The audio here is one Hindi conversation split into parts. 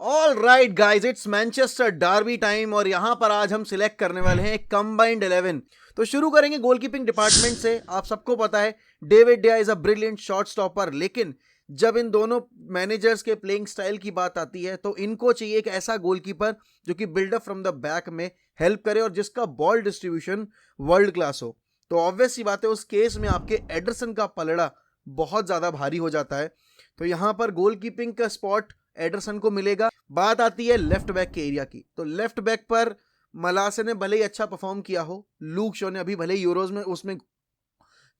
All right guys, it's Manchester Derby time और यहां पर आज हम सिलेक्ट करने वाले हैं एक कंबाइंड 11। तो शुरू करेंगे गोलकीपिंग डिपार्टमेंट से। आप सबको पता है डेविड डिया is a brilliant shot stopper, लेकिन जब इन दोनों मैनेजर्स के प्लेइंग स्टाइल की बात आती है तो इनको चाहिए एक ऐसा गोलकीपर जो कि बिल्डअप फ्रॉम द बैक में हेल्प करे और जिसका बॉल डिस्ट्रीब्यूशन वर्ल्ड क्लास हो। तो ऑब्वियस सी बात है उस केस में आपके एडरसन का पलड़ा बहुत ज्यादा भारी हो जाता है। तो यहां पर गोलकीपिंग का स्पॉट एडरसन को मिलेगा। बात आती है लेफ्ट बैक के एरिया की, तो लेफ्ट बैक पर मलासे ने भले ही अच्छा परफॉर्म किया हो, लूक शॉ ने अभी भले ही यूरोज में उसमें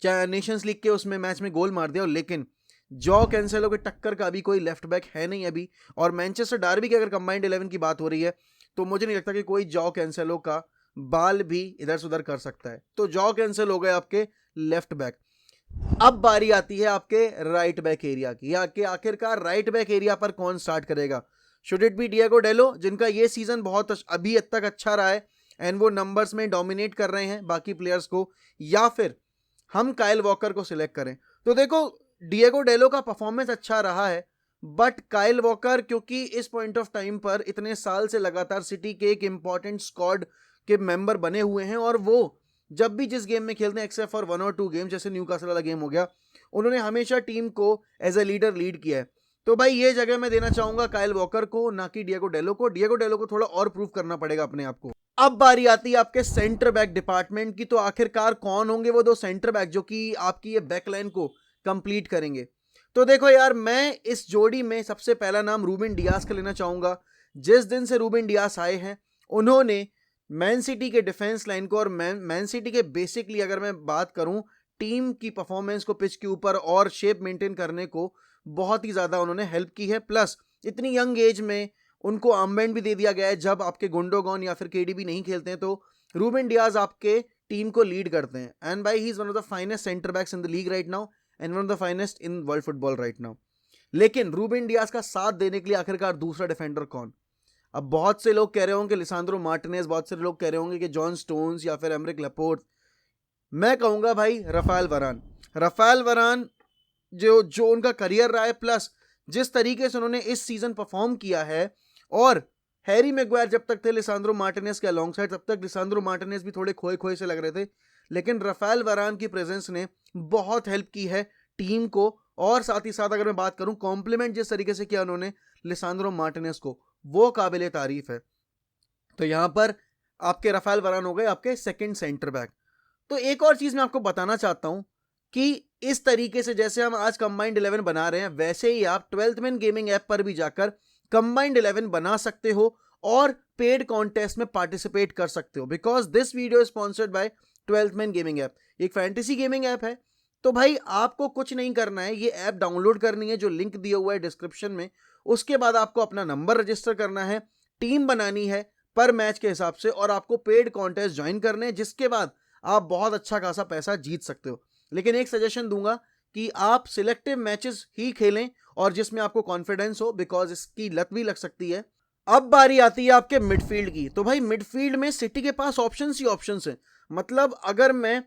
नेशंस लीग के उसमें मैच में गोल मार दिया, लेकिन जॉ कैंसेलो के टक्कर का अभी कोई लेफ्ट बैक है नहीं अभी। और मैनचेस्टर डार्बी की अगर कंबाइंड 11 की बात हो रही है तो मुझे नहीं लगता कि कोई जॉ कैंसेलो का बाल भी इधर से उधर कर सकता है। तो जॉ कैंसेलो हो गए आपके लेफ्ट बैक। अब बारी आती है आपके राइट बैक एरिया की, या कि आखिरकार राइट बैक एरिया पर कौन स्टार्ट करेगा। शुड इट बी डिएगो डेलो, जिनका ये सीजन बहुत अभी तक अच्छा रहा है एंड वो नंबर्स में डोमिनेट कर रहे हैं बाकी प्लेयर्स को, या फिर हम काइल वॉकर को सिलेक्ट करें। तो देखो डिएगो डेलो का परफॉर्मेंस अच्छा रहा है, बट काइल वॉकर क्योंकि इस पॉइंट ऑफ टाइम पर इतने साल से लगातार सिटी के एक इंपॉर्टेंट स्क्वाड के मेंबर बने हुए हैं और वो जब भी जिस गेम में खेलते हैं एक्सेप्ट फॉर 1 और 2 गेम, जैसे न्यूकासल वाला गेम हो गया, उन्होंने हमेशा टीम को एज ए लीडर लीड किया है। तो भाई ये जगह मैं देना चाहूंगा काइल वॉकर को, ना कि डिएगो डेलो को। डिएगो डेलो को थोड़ा और प्रूव करना पड़ेगा अपने आप को। अब बारी आती है आपके सेंटर बैक डिपार्टमेंट की, तो आखिरकार कौन होंगे वो दो सेंटर बैक जो कि आपकी ये बैकलाइन को कंप्लीट करेंगे। तो देखो यार, मैं इस जोड़ी में सबसे पहला नाम रूबेन डियास का लेना चाहूंगा। जिस दिन से रूबेन डियास आए हैं उन्होंने मैन सिटी के डिफेंस लाइन को और मैन सिटी के बेसिकली अगर मैं बात करूं टीम की परफॉर्मेंस को पिच के ऊपर और शेप मेंटेन करने को बहुत ही ज्यादा उन्होंने हेल्प की है। प्लस इतनी यंग एज में उनको आर्मबैंड भी दे दिया गया है। जब आपके गुंडोगॉन या फिर केडीबी नहीं खेलते हैं तो रूबेन डियाज आपके टीम को लीड करते हैं। And by he is one of the finest centre backs in the league right now and one of the finest in world football right now. लेकिन रूबेन डियाज का साथ देने के लिए आखिरकार दूसरा डिफेंडर कौन। अब बहुत से लोग कह रहे होंगे लिसांद्रो मार्टिनेज, बहुत से लोग कह रहे होंगे कि जॉन स्टोन्स या फिर एमरिक लैपोर्ट। मैं कहूंगा भाई रफाल वरान। रफाल वरान जो जो उनका करियर रहा है, प्लस जिस तरीके से उन्होंने इस सीजन परफॉर्म किया है, और हैरी मैग्वायर जब तक थे लिसांद्रो मार्टिनेज के अलॉन्ग साइड, तब तक लिसांद्रो मार्टिनेज भी थोड़े खोए खोए से लग रहे थे, लेकिन रफाल वरान की प्रेजेंस ने बहुत हेल्प की है टीम को। और साथ ही साथ अगर मैं बात करूं कॉम्प्लीमेंट जिस तरीके से किया उन्होंने लिसांद्रो मार्टिनेज को, वो काबिले तारीफ है। तो यहां पर आपके रफाल वरान हो गए आपके सेकंड सेंटर बैक। तो एक और चीज मैं आपको बताना चाहता हूं कि इस तरीके से जैसे हम आज कंबाइंड 11 बना रहे हैं, वैसे ही आप 12th मैन गेमिंग ऐप पर भी जाकर कंबाइंड 11 बना सकते हो और पेड कॉन्टेस्ट में पार्टिसिपेट कर सकते हो। Because this video is sponsored by 12th man gaming app, एक फैंटेसी गेमिंग ऐप है। तो भाई आपको कुछ नहीं करना है, ये ऐप डाउनलोड करनी है जो लिंक दिया हुआ है डिस्क्रिप्शन में। उसके बाद आपको अपना नंबर रजिस्टर करना है, टीम बनानी है पर मैच के हिसाब से, और आपको पेड कॉन्टेस्ट ज्वाइन करने हैं, जिसके बाद आप बहुत अच्छा खासा पैसा जीत सकते हो। लेकिन एक सजेशन दूंगा कि आप सिलेक्टिव मैचेस ही खेलें और जिसमें आपको कॉन्फिडेंस हो, बिकॉज इसकी लत भी लग सकती है। अब बारी आती है आपके मिडफील्ड की। तो भाई मिडफील्ड में सिटी के पास ऑप्शंस ही ऑप्शंस हैं। मतलब अगर मैं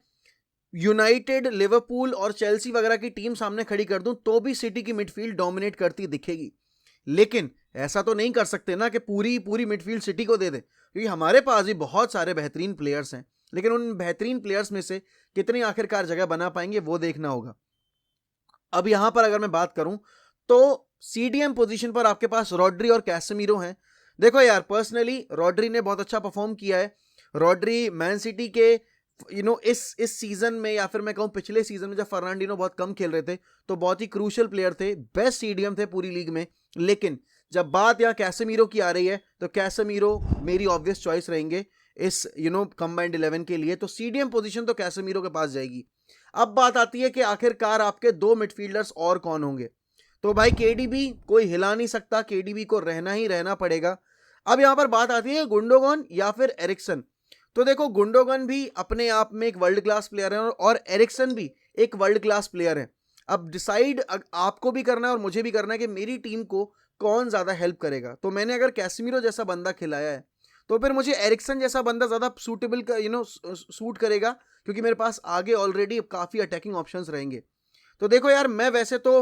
यूनाइटेड, लिवरपूल और चेल्सी वगैरह की टीम सामने खड़ी कर दूं तो भी सिटी की मिडफील्ड डोमिनेट करती दिखेगी। लेकिन ऐसा तो नहीं कर सकते ना कि पूरी पूरी मिडफील्ड सिटी को दे दे, क्योंकि हमारे पास भी बहुत सारे बेहतरीन प्लेयर्स हैं। लेकिन उन बेहतरीन प्लेयर्स में से कितनी आखिरकार जगह बना पाएंगे वो देखना होगा। अब यहां पर अगर मैं बात करूं तो सीडीएम पोजीशन पर आपके पास रॉड्री और कैसेमीरो हैं। देखो यार, पर्सनली रॉड्री ने बहुत अच्छा परफॉर्म किया है। रॉड्री मैन सिटी के इस सीजन में, या फिर मैं कहूं पिछले सीजन में जब फर्नांडिनो बहुत कम खेल रहे थे तो बहुत ही क्रूशियल प्लेयर थे, बेस्ट सीडीएम थे पूरी लीग में। लेकिन जब बात यहाँ कैसेमीरो की आ रही है तो कैसेमीरो मेरी ऑब्वियस चॉइस रहेंगे इस कंबाइंड 11 के लिए। तो सीडीएम पोजीशन तो कैसेमीरो के पास जाएगी। अब बात आती है कि आखिरकार आपके दो मिडफील्डर्स और कौन होंगे। तो भाई केडीबी कोई हिला नहीं सकता, केडीबी को रहना ही रहना पड़ेगा। अब यहां पर बात आती है गुंडोगन या फिर एरिक्सन। तो देखो गुंडोगन भी अपने आप में एक वर्ल्ड क्लास प्लेयर है और एरिक्सन भी एक वर्ल्ड क्लास प्लेयर है। अब डिसाइड आपको भी करना है और मुझे भी करना है कि मेरी टीम को कौन ज्यादा हेल्प करेगा। तो मैंने अगर कैसेमीरो जैसा बंदा खिलाया है तो फिर मुझे एरिक्सन जैसा बंदा ज्यादा सूटेबल सूट करेगा, क्योंकि मेरे पास आगे ऑलरेडी काफी अटैकिंग ऑप्शंस रहेंगे। तो देखो यार, मैं वैसे तो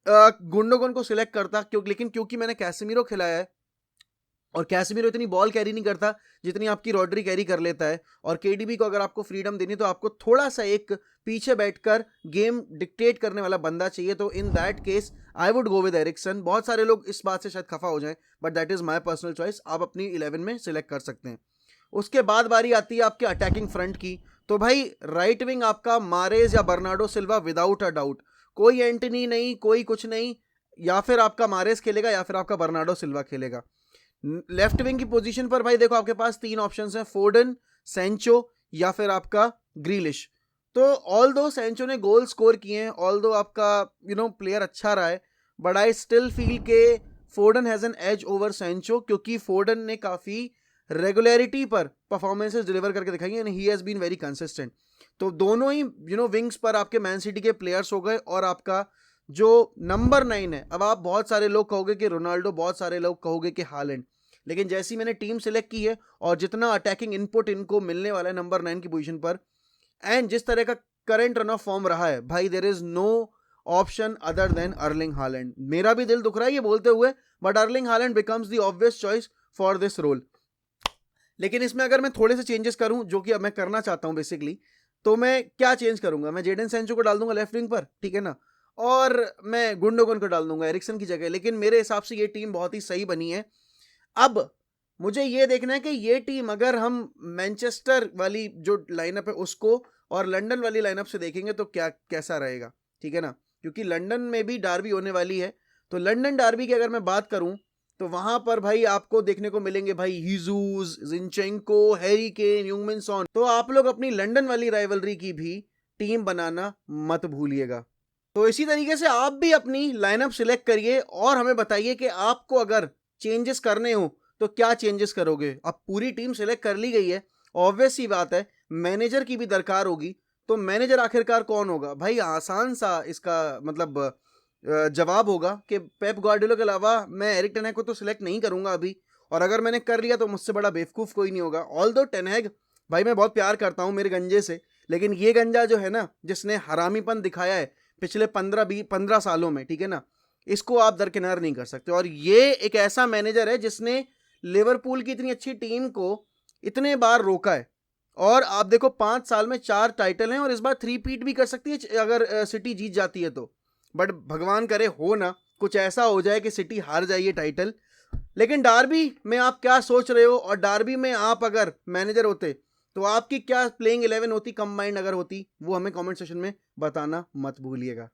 गुंडोगन को सिलेक्ट करता लेकिन क्योंकि मैंने कैसेमीरो खिलाया है और कैसेमीरो इतनी बॉल कैरी नहीं करता जितनी आपकी रॉड्री कैरी कर लेता है, और केडीबी को अगर आपको फ्रीडम देनी तो आपको थोड़ा सा एक पीछे बैठकर गेम डिक्टेट करने वाला बंदा चाहिए। तो in that case I would go with Eriksen. बहुत सारे लोग इस बात से शायद खफा हो जाएं, but that is my personal choice. आप अपनी 11 में सिलेक्ट कर सकते हैं। उसके बाद बारी आती है आपके अटैकिंग फ्रंट की। तो भाई राइट विंग आपका मारेज या Bernardo Silva without a doubt, कोई एंटनी नहीं, कोई कुछ नहीं, या फिर आपका मारेज खेलेगा या फिर आपका बर्नार्डो सिल्वा खेलेगा। लेफ्ट विंग की पोजीशन पर भाई देखो आपके पास 3 ऑप्शंस हैं, फोर्डन, सेंचो या फिर आपका ग्रीलिश। तो ऑल दो सेंचो ने गोल स्कोर किए हैं, ऑल दो आपका प्लेयर अच्छा रहा है, बट आई स्टिल फील के Foden has an edge over Sancho, क्योंकि फोर्डन ने काफी रेगुलरिटी पर परफॉर्मेंसेस डिलीवर करके दिखाई है, he has been very consistent. तो दोनों ही विंग्स पर आपके मैन सिटी के प्लेयर्स हो गए। और आपका जो नंबर 9 है, अब आप बहुत सारे लोग कहोगे कि रोनाल्डो, बहुत सारे लोग कहोगे कि हालैंड, लेकिन जैसी मैंने टीम सिलेक्ट की है और जितना अटैकिंग इनपुट इनको मिलने वाला है नंबर 9 की पोजीशन पर, एंड जिस तरह का करंट रन ऑफ फॉर्म रहा है, भाई there is no option other than Erling Haaland. मेरा भी दिल दुख रहा है ये बोलते हुए, but Erling Haaland becomes the obvious choice for this role. लेकिन इसमें अगर मैं थोड़े से चेंजेस करूं, जो कि अब मैं करना चाहता हूं बेसिकली, तो मैं क्या चेंज करूंगा, मैं जेडन सेंचो को डाल दूंगा लेफ्ट विंग पर, ठीक है ना, और मैं गुंडोगन को डाल दूंगा एरिक्सन की जगह। लेकिन मेरे हिसाब से ये टीम बहुत ही सही बनी है। अब मुझे ये देखना है कि ये टीम अगर हम मैनचेस्टर वाली जो लाइनअप है उसको और लंदन वाली लाइनअप से देखेंगे तो क्या कैसा रहेगा, ठीक है ना, क्योंकि लंदन में भी डार्बी होने वाली है। तो लंदन डार्बी की अगर मैं बात करूं तो वहां पर भाई आपको देखने को मिलेंगे भाई हीजूस, जिनचेंको, हैरी केन, यूंगमिन सॉन। तो आप लोग अपनी लंदन वाली राइवलरी की भी टीम बनाना मत भूलिएगा। तो इसी तरीके से आप भी अपनी लाइनअप सिलेक्ट करिए और हमें बताइए कि आपको अगर चेंजेस करने हो तो क्या चेंजेस करोगे। अब पूरी टीम सिलेक्ट कर ली गई है, ऑब्वियस सी बात है मैनेजर की भी दरकार होगी। तो मैनेजर आखिरकार कौन होगा भाई, आसान सा इसका मतलब जवाब होगा कि पेप गार्डियोला के अलावा मैं एरिक टेन हैग को तो सिलेक्ट नहीं करूंगा अभी, और अगर मैंने कर लिया तो मुझसे बड़ा बेवकूफ़ कोई नहीं होगा। ऑल दो टेन हैग भाई मैं बहुत प्यार करता हूँ मेरे गंजे से, लेकिन ये गंजा जो है ना, जिसने हरामीपन दिखाया है पिछले 15 सालों में, ठीक है ना, इसको आप दरकिनार नहीं कर सकते। और ये एक ऐसा मैनेजर है जिसने लिवरपूल की इतनी अच्छी टीम को इतने बार रोका है, और आप देखो 5 साल में 4 टाइटल हैं, और इस बार 3 पीट भी कर सकती है अगर सिटी जीत जाती है तो। बट भगवान करे हो ना कुछ ऐसा हो जाए कि सिटी हार जाए ये टाइटल। लेकिन डार्बी में आप क्या सोच रहे हो, और डार्बी में आप अगर मैनेजर होते तो आपकी क्या प्लेइंग 11 होती, कंबाइंड अगर होती, वो हमें कमेंट सेक्शन में बताना मत भूलिएगा।